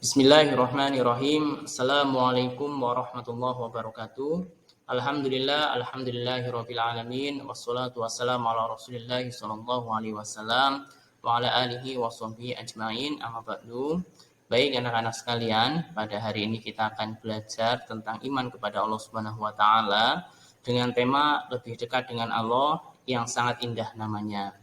Bismillahirrahmanirrahim. Assalamualaikum warahmatullahi wabarakatuh. Alhamdulillahirabbil alamin wassalatu wassalamu ala Rasulillah sallallahu alaihi wasallam wa ala alihi washabbihi ajmain. Amma ba'du. Baik anak-anak sekalian, pada hari ini kita akan belajar tentang iman kepada Allah Subhanahu wa taala dengan tema lebih dekat dengan Allah yang sangat indah namanya.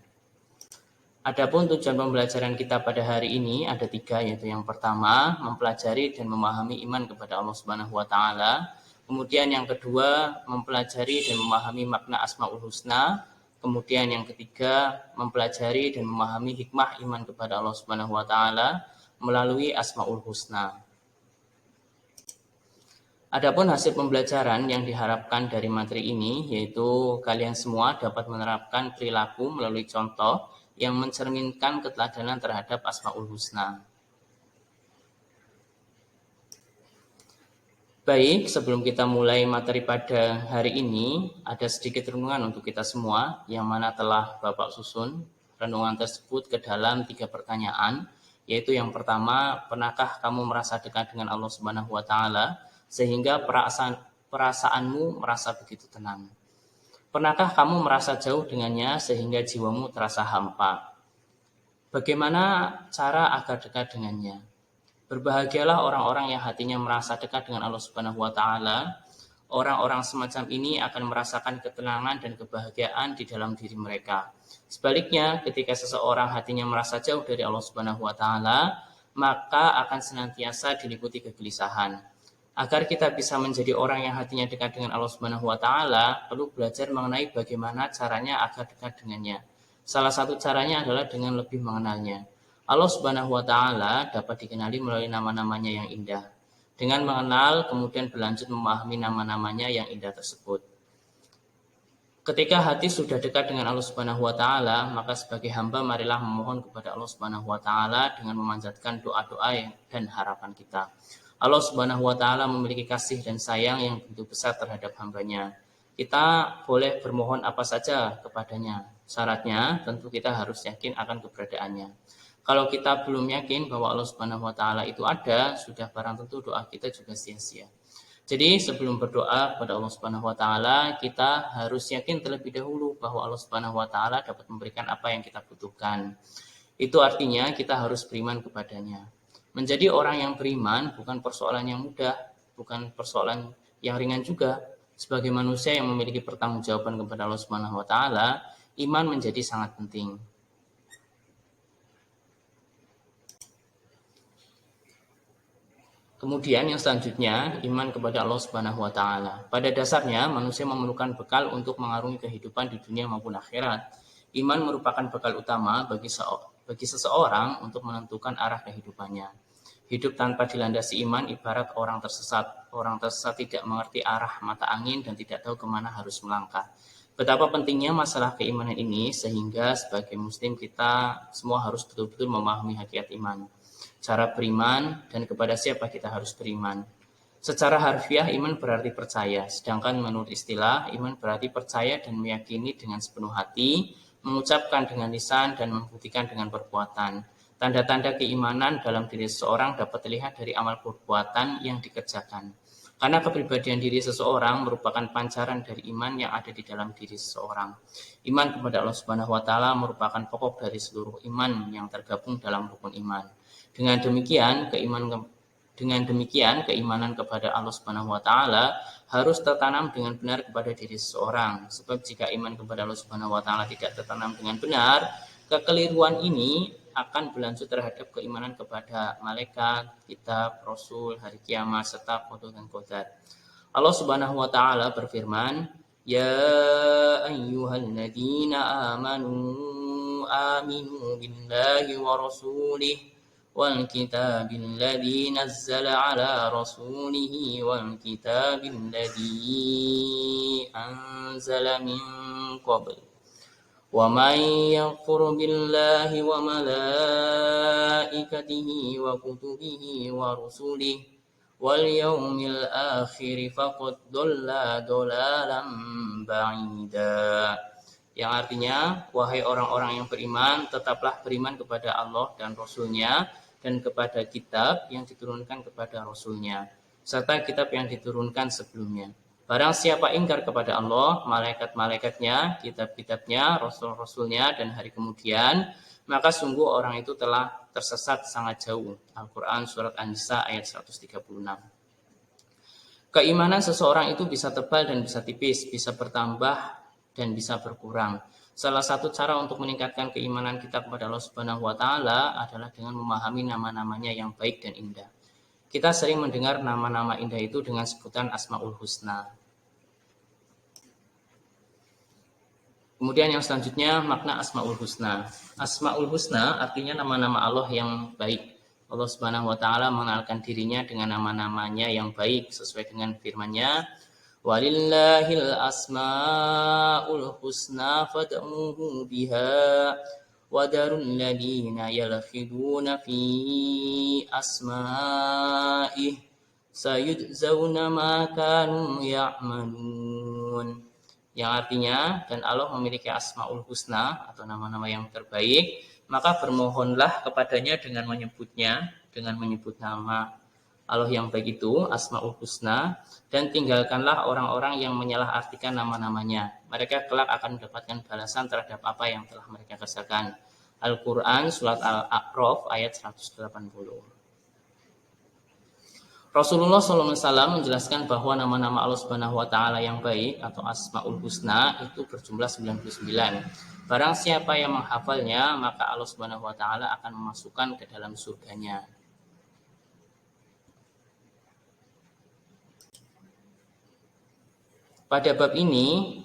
Adapun tujuan pembelajaran kita pada hari ini ada 3, yaitu yang pertama, mempelajari dan memahami iman kepada Allah Subhanahu wa taala. Kemudian yang kedua, mempelajari dan memahami makna Asmaul Husna. Kemudian yang ketiga, mempelajari dan memahami hikmah iman kepada Allah Subhanahu wa taala melalui Asmaul Husna. Adapun hasil pembelajaran yang diharapkan dari materi ini, yaitu kalian semua dapat menerapkan perilaku melalui contoh yang mencerminkan keteladanan terhadap Asmaul Husna. Baik, sebelum kita mulai materi pada hari ini, ada sedikit renungan untuk kita semua, yang mana telah Bapak susun renungan tersebut ke dalam 3 pertanyaan, yaitu yang pertama, pernahkah kamu merasa dekat dengan Allah Subhanahu wa taala sehingga perasaanmu merasa begitu tenang? Pernahkah kamu merasa jauh dengannya sehingga jiwamu terasa hampa? Bagaimana cara agar dekat dengannya? Berbahagialah orang-orang yang hatinya merasa dekat dengan Allah Subhanahu wa taala. Orang-orang semacam ini akan merasakan ketenangan dan kebahagiaan di dalam diri mereka. Sebaliknya, ketika seseorang hatinya merasa jauh dari Allah Subhanahu wa taala, maka akan senantiasa diliputi kegelisahan. Agar kita bisa menjadi orang yang hatinya dekat dengan Allah Subhanahu wa taala, perlu belajar mengenai bagaimana caranya agar dekat dengannya. Salah satu caranya adalah dengan lebih mengenalnya. Allah Subhanahu wa taala dapat dikenali melalui nama-namanya yang indah. Dengan mengenal, kemudian berlanjut memahami nama-namanya yang indah tersebut. Ketika hati sudah dekat dengan Allah Subhanahu wa taala, maka sebagai hamba marilah memohon kepada Allah Subhanahu wa taala dengan memanjatkan doa-doa dan harapan kita. Allah Subhanahu wa taala memiliki kasih dan sayang yang begitu besar terhadap hambanya. Kita boleh bermohon apa saja kepadanya. Syaratnya tentu kita harus yakin akan keberadaannya. Kalau kita belum yakin bahwa Allah Subhanahu wa taala itu ada, sudah barang tentu doa kita juga sia-sia. Jadi sebelum berdoa kepada Allah Subhanahu wa taala, kita harus yakin terlebih dahulu bahwa Allah Subhanahu wa taala dapat memberikan apa yang kita butuhkan. Itu artinya kita harus beriman kepadanya. Menjadi orang yang beriman bukan persoalan yang mudah, bukan persoalan yang ringan juga. Sebagai manusia yang memiliki pertanggungjawaban kepada Allah Subhanahu wa taala, iman menjadi sangat penting. Kemudian yang selanjutnya, iman kepada Allah Subhanahu wa taala. Pada dasarnya, manusia memerlukan bekal untuk mengarungi kehidupan di dunia maupun akhirat. Iman merupakan bekal utama bagi seseorang untuk menentukan arah kehidupannya. Hidup tanpa dilandasi iman ibarat orang tersesat. Orang tersesat tidak mengerti arah mata angin dan tidak tahu kemana harus melangkah. Betapa pentingnya masalah keimanan ini, sehingga sebagai muslim kita semua harus betul-betul memahami hakikat iman. Cara beriman dan kepada siapa kita harus beriman. Secara harfiah iman berarti percaya, sedangkan menurut istilah iman berarti percaya dan meyakini dengan sepenuh hati, mengucapkan dengan lisan dan membuktikan dengan perbuatan. Tanda-tanda keimanan dalam diri seseorang dapat terlihat dari amal perbuatan yang dikerjakan. Karena kepribadian diri seseorang merupakan pancaran dari iman yang ada di dalam diri seseorang. Iman kepada Allah Subhanahu wa taala merupakan pokok dari seluruh iman yang tergabung dalam rukun iman. Dengan demikian, keimanan kepada Allah Subhanahu wa taala harus tertanam dengan benar kepada diri seseorang. Sebab jika iman kepada Allah Subhanahu wa taala tidak tertanam dengan benar, kekeliruan ini akan berlanjut terhadap keimanan kepada malaikat, kitab, rasul, hari kiamat, serta qada dan qadar. Allah Subhanahu wa taala berfirman, "Ya ayyuhalladzina amanu aminu billahi wa rasulih wal kitabil ladzi nazzala ala rasulihi wal kitabil ladzi anzala min qabl." وَمَنْ يَكْفُرْ بِاللَّهِ وَمَلَائِكَتِهِ وَكُتُبِهِ وَرُسُلِهِ وَالْيَوْمِ الْآخِرِ فَقَدْ ضَلَّ ضَلَالًا بَعِيدًا. Yang artinya, wahai orang-orang yang beriman, tetaplah beriman kepada Allah dan Rasul-Nya, dan kepada kitab yang diturunkan kepada Rasulnya, serta kitab yang diturunkan sebelumnya. Barang siapa ingkar kepada Allah, malaikat-malaikatnya, kitab-kitabnya, rasul-rasulnya, dan hari kemudian, maka sungguh orang itu telah tersesat sangat jauh. Al-Quran Surat An-Nisa ayat 136. Keimanan seseorang itu bisa tebal dan bisa tipis, bisa bertambah dan bisa berkurang. Salah satu cara untuk meningkatkan keimanan kita kepada Allah Subhanahu wa taala adalah dengan memahami nama-namanya yang baik dan indah. Kita sering mendengar nama-nama indah itu dengan sebutan Asmaul Husna. Kemudian yang selanjutnya makna Asmaul Husna. Asmaul Husna artinya nama-nama Allah yang baik. Allah Subhanahu wa taala mengenalkan dirinya dengan nama-namanya yang baik sesuai dengan firman-Nya, walillahil asmaul husna fad'uhu biha wadarul ladina yalkhiduna fi asma'ih sayujzauna ma kanu ya'malun. Yang artinya, dan Allah memiliki asmaul husna atau nama-nama yang terbaik, maka bermohonlah kepadanya dengan menyebut nama Allah yang baik itu, asmaul husna, dan tinggalkanlah orang-orang yang menyalahartikan nama-namanya. Mereka kelak akan mendapatkan balasan terhadap apa yang telah mereka kerjakan. Al-Quran Surat Al-A'raf ayat 180. Rasulullah SAW menjelaskan bahwa nama-nama Allah Subhanahu wa taala yang baik atau Asmaul Husna itu berjumlah 99. Barang siapa yang menghafalnya, maka Allah Subhanahu wa taala akan memasukkan ke dalam surganya. Pada bab ini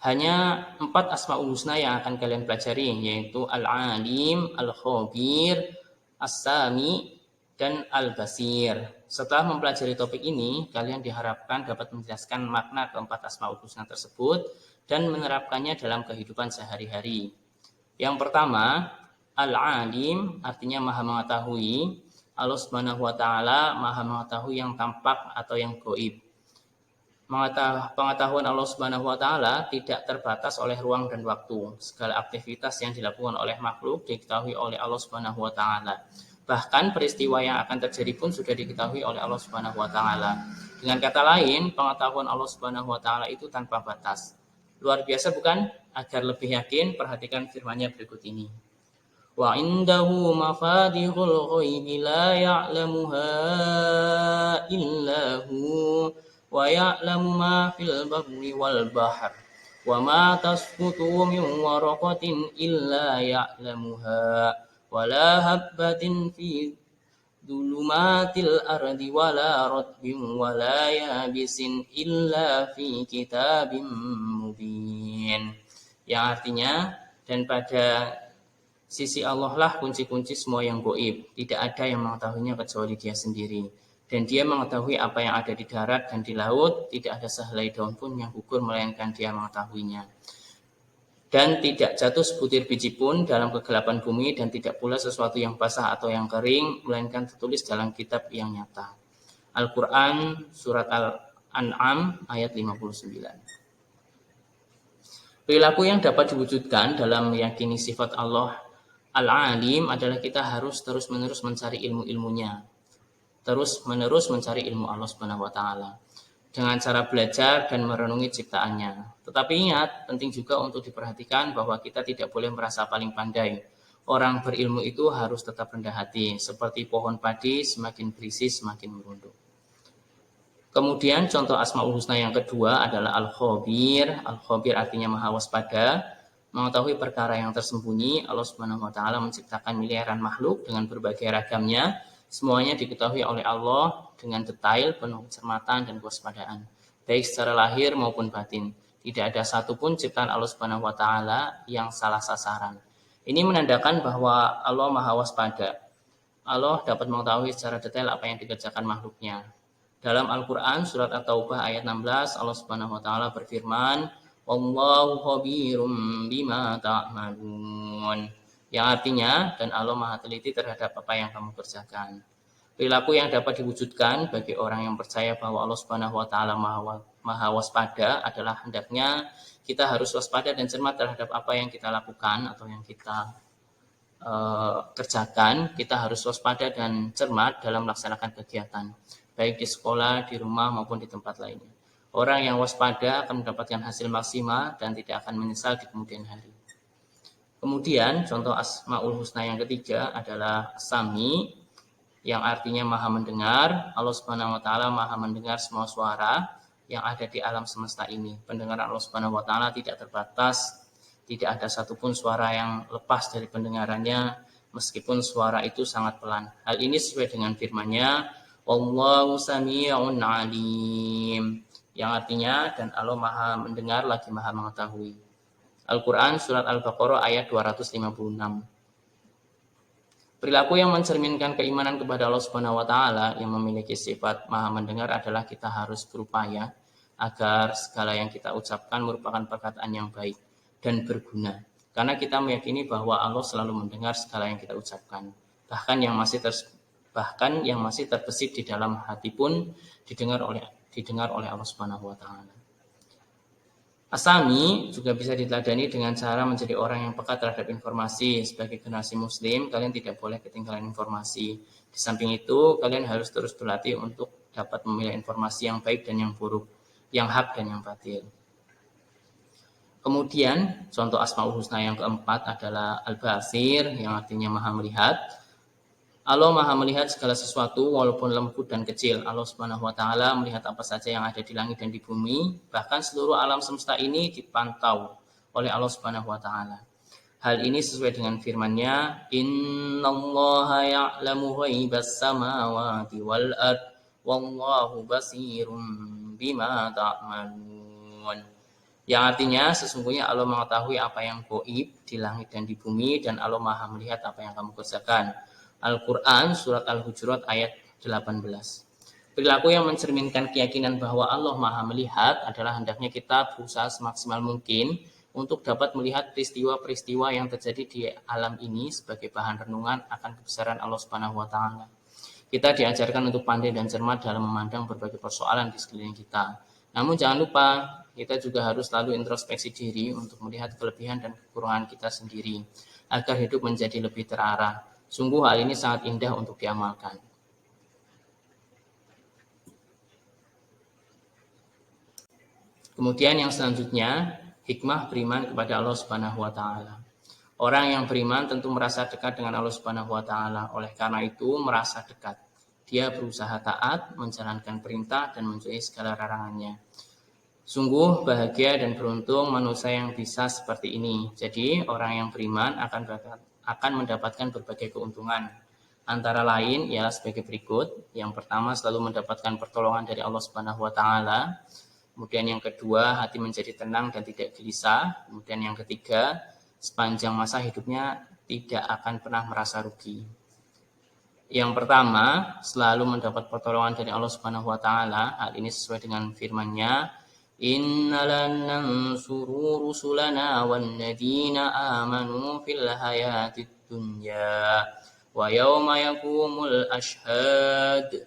hanya 4 Asmaul Husna yang akan kalian pelajari, yaitu Al-Alim, Al-Khabir, As-Sami, dan Al-Basir. Setelah mempelajari topik ini, kalian diharapkan dapat menjelaskan makna keempat Asmaul Husna tersebut dan menerapkannya dalam kehidupan sehari-hari. Yang pertama, Al-Alim artinya maha mengetahui. Allah Subhanahu wa taala maha mengetahui yang tampak atau yang gaib. Pengetahuan Allah Subhanahu wa taala tidak terbatas oleh ruang dan waktu. Segala aktivitas yang dilakukan oleh makhluk diketahui oleh Allah Subhanahu wa taala. Bahkan peristiwa yang akan terjadi pun sudah diketahui oleh Allah Subhanahu wa taala. Dengan kata lain, pengetahuan Allah Subhanahu wa taala itu tanpa batas. Luar biasa bukan? Agar lebih yakin, perhatikan firman-Nya berikut ini. Wa indahu mafatihul ghaibi la ya'lamuha illa hu wa ya'lamu ma fil barri wal bahr wa ma tasqutu min waraqatin illa ya'lamuha wala habbatin fi dhulumatil ardi wala ratbin wala yabisin illa fi kitabim mubin. Yang artinya, dan pada sisi Allah lah kunci-kunci semua yang gaib. Tidak ada yang mengetahuinya kecuali Dia sendiri. Dan Dia mengetahui apa yang ada di darat dan di laut. Tidak ada sehelai daun pun yang gugur melainkan Dia mengetahuinya. Dan tidak jatuh sebutir biji pun dalam kegelapan bumi, dan tidak pula sesuatu yang basah atau yang kering, melainkan tertulis dalam kitab yang nyata. Al-Quran Surat Al-An'am ayat 59. Perilaku yang dapat diwujudkan dalam meyakini sifat Allah Al-Alim adalah kita harus terus-menerus mencari ilmu-ilmunya. Terus-menerus mencari ilmu Allah Subhanahu wa taala dengan cara belajar dan merenungi ciptaannya. Tetapi ingat, penting juga untuk diperhatikan bahwa kita tidak boleh merasa paling pandai. Orang berilmu itu harus tetap rendah hati, seperti pohon padi semakin berisi semakin merunduk. Kemudian contoh Asmaul Husna yang kedua adalah Al-Khabir. Al-Khabir artinya maha waspada, mengetahui perkara yang tersembunyi. Allah Subhanahu wa taala menciptakan miliaran makhluk dengan berbagai ragamnya. Semuanya diketahui oleh Allah dengan detail, penuh kecermatan dan kewaspadaan, baik secara lahir maupun batin. Tidak ada satupun ciptaan Allah Subhanahu wa taala yang salah sasaran. Ini menandakan bahwa Allah maha waspada. Allah dapat mengetahui secara detail apa yang dikerjakan makhluknya. Dalam Al-Quran Surat At-Taubah ayat 16, Allah Subhanahu wa taala berfirman, Wallahu khabirum bima ta'malun. Yang artinya, dan Allah maha teliti terhadap apa yang kamu kerjakan. Perilaku yang dapat diwujudkan bagi orang yang percaya bahwa Allah Subhanahu wa taala maha waspada adalah hendaknya kita harus waspada dan cermat terhadap apa yang kita lakukan atau yang kita kerjakan, kita harus waspada dan cermat dalam melaksanakan kegiatan, baik di sekolah, di rumah, maupun di tempat lainnya. Orang yang waspada akan mendapatkan hasil maksimal dan tidak akan menyesal di kemudian hari. Kemudian contoh Asmaul Husna yang ketiga adalah Sami, yang artinya maha mendengar. Allah Subhanahu wa taala maha mendengar semua suara yang ada di alam semesta ini. Pendengaran Allah Subhanahu wa taala tidak terbatas. Tidak ada satupun suara yang lepas dari pendengarannya, meskipun suara itu sangat pelan. Hal ini sesuai dengan firman-Nya, Wallahu sami'un alim, yang artinya dan Allah maha mendengar lagi maha mengetahui. Al-Quran Surat Al-Baqarah ayat 256. Perilaku yang mencerminkan keimanan kepada Allah Subhanahu wa taala yang memiliki sifat maha mendengar adalah kita harus berupaya agar segala yang kita ucapkan merupakan perkataan yang baik dan berguna. Karena kita meyakini bahwa Allah selalu mendengar segala yang kita ucapkan. Bahkan yang masih terbesit di dalam hati pun didengar oleh Allah Subhanahu wa taala. Asami juga bisa diteladani dengan cara menjadi orang yang peka terhadap informasi. Sebagai generasi muslim, kalian tidak boleh ketinggalan informasi. Di samping itu, kalian harus terus berlatih untuk dapat memilah informasi yang baik dan yang buruk, yang hak dan yang batil. Kemudian, contoh Asmaul Husna yang keempat adalah Al-Basir, yang artinya maha melihat. Allah maha melihat segala sesuatu walaupun lembut dan kecil. Allah Subhanahu wa taala melihat apa saja yang ada di langit dan di bumi, bahkan seluruh alam semesta ini dipantau oleh Allah Subhanahu wa taala. Hal ini sesuai dengan firman-Nya, "Innallaha ya'lamu ghaibas samawati wal ard, wallahu basirum bima ta'malun." Yang artinya sesungguhnya Allah mengetahui apa yang gaib di langit dan di bumi, dan Allah maha melihat apa yang kamu kerjakan. Al-Quran Surat Al-Hujurat ayat 18. Perilaku yang mencerminkan keyakinan bahwa Allah maha melihat adalah hendaknya kita berusaha semaksimal mungkin untuk dapat melihat peristiwa-peristiwa yang terjadi di alam ini sebagai bahan renungan akan kebesaran Allah Subhanahu wa taala. Kita diajarkan untuk pandai dan cermat dalam memandang berbagai persoalan di sekeliling kita. Namun jangan lupa, kita juga harus selalu introspeksi diri untuk melihat kelebihan dan kekurangan kita sendiri, agar hidup menjadi lebih terarah. Sungguh hal ini sangat indah untuk diamalkan. Kemudian yang selanjutnya, hikmah beriman kepada Allah Subhanahu wa taala. Orang yang beriman tentu merasa dekat dengan Allah Subhanahu wa taala. Oleh karena itu, merasa dekat. Dia berusaha taat, menjalankan perintah dan menjauhi segala larangannya. Sungguh bahagia dan beruntung manusia yang bisa seperti ini. Jadi, orang yang beriman akan mendapatkan berbagai keuntungan. Antara lain ialah sebagai berikut. Yang pertama, selalu mendapatkan pertolongan dari Allah Subhanahu wa taala. Kemudian yang kedua, hati menjadi tenang dan tidak gelisah. Kemudian yang ketiga, sepanjang masa hidupnya tidak akan pernah merasa rugi. Yang pertama, selalu mendapat pertolongan dari Allah Subhanahu wa taala. Hal ini sesuai dengan firman-Nya, Inna lanansuru rusulana walladzina amanu fil hayatid dunya wa yauma yaqumul ashhad.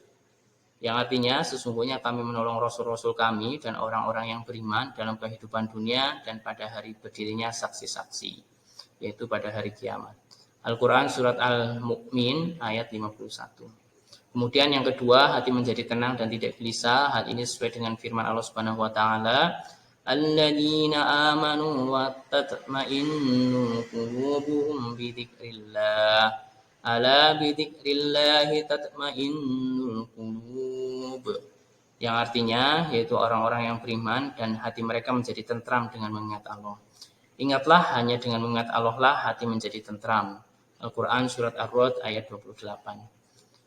Yang artinya sesungguhnya kami menolong rasul-rasul kami dan orang-orang yang beriman dalam kehidupan dunia dan pada hari berdirinya saksi-saksi, yaitu pada hari kiamat. Al-Quran Surat Al-Mu'min ayat 51. Kemudian yang kedua, hati menjadi tenang dan tidak gelisah. Hal ini sesuai dengan firman Allah Subhanahu wa taala, Alladzina amanu wa tatma'innu qulubuhum bi dzikrillah. Ala bi dzikrillahi tatma'innul qulub. Yang artinya yaitu orang-orang yang beriman dan hati mereka menjadi tentram dengan mengingat Allah. Ingatlah, hanya dengan mengingat Allah lah hati menjadi tentram. Al-Quran Surat Ar-Rod ayat 28.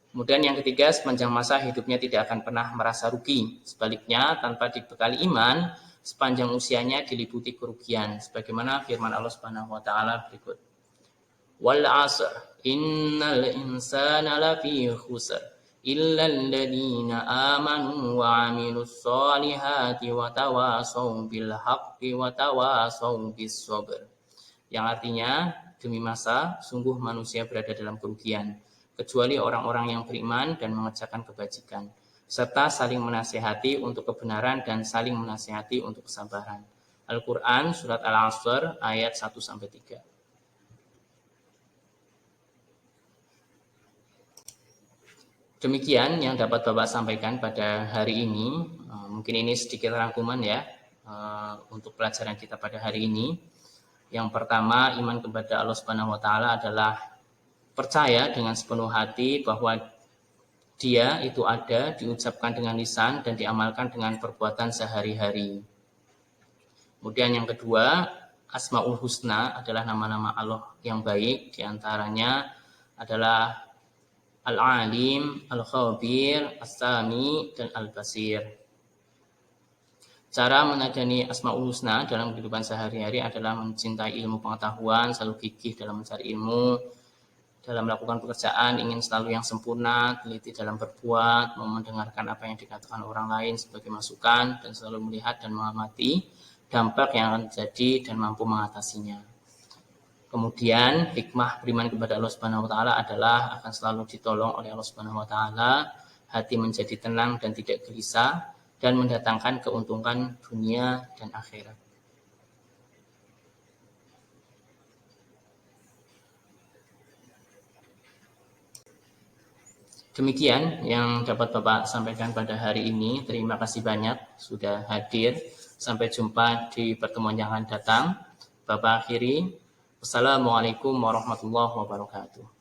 Kemudian yang ketiga, sepanjang masa hidupnya tidak akan pernah merasa rugi. Sebaliknya, tanpa dibekali iman, sepanjang usianya diliputi kerugian. Sebagaimana firman Allah Subhanahu wa taala berikut. Wal 'asr innal insana lafi khusr illa alladziina aamanu wa 'amilus shalihati wa tawasaw bil haqqi wa tawasaw bis sabr. Yang artinya, demi masa, sungguh manusia berada dalam kerugian, kecuali orang-orang yang beriman dan mengerjakan kebajikan, serta saling menasihati untuk kebenaran dan saling menasihati untuk kesabaran. Al-Quran Surat Al-Asr ayat 1-3. Demikian yang dapat Bapak sampaikan pada hari ini. Mungkin ini sedikit rangkuman ya untuk pelajaran kita pada hari ini. Yang pertama, iman kepada Allah Subhanahu wa taala adalah percaya dengan sepenuh hati bahwa Dia itu ada, diucapkan dengan lisan dan diamalkan dengan perbuatan sehari-hari. Kemudian yang kedua, Asmaul Husna adalah nama-nama Allah yang baik, diantaranya adalah Al-Alim, Al-Khabir, As-Sami, dan Al-Basir. Cara menadani Asmaul Husna dalam kehidupan sehari-hari adalah mencintai ilmu pengetahuan, selalu gigih dalam mencari ilmu, dalam melakukan pekerjaan, ingin selalu yang sempurna, teliti dalam berbuat, mau mendengarkan apa yang dikatakan orang lain sebagai masukan, dan selalu melihat dan mengamati dampak yang akan terjadi dan mampu mengatasinya. Kemudian hikmah beriman kepada Allah Subhanahu wa taala adalah akan selalu ditolong oleh Allah Subhanahu wa taala, hati menjadi tenang dan tidak gelisah dan mendatangkan keuntungan dunia dan akhirat. Demikian yang dapat Bapak sampaikan pada hari ini. Terima kasih banyak sudah hadir. Sampai jumpa di pertemuan yang akan datang. Bapak akhiri. Wassalamualaikum warahmatullahi wabarakatuh.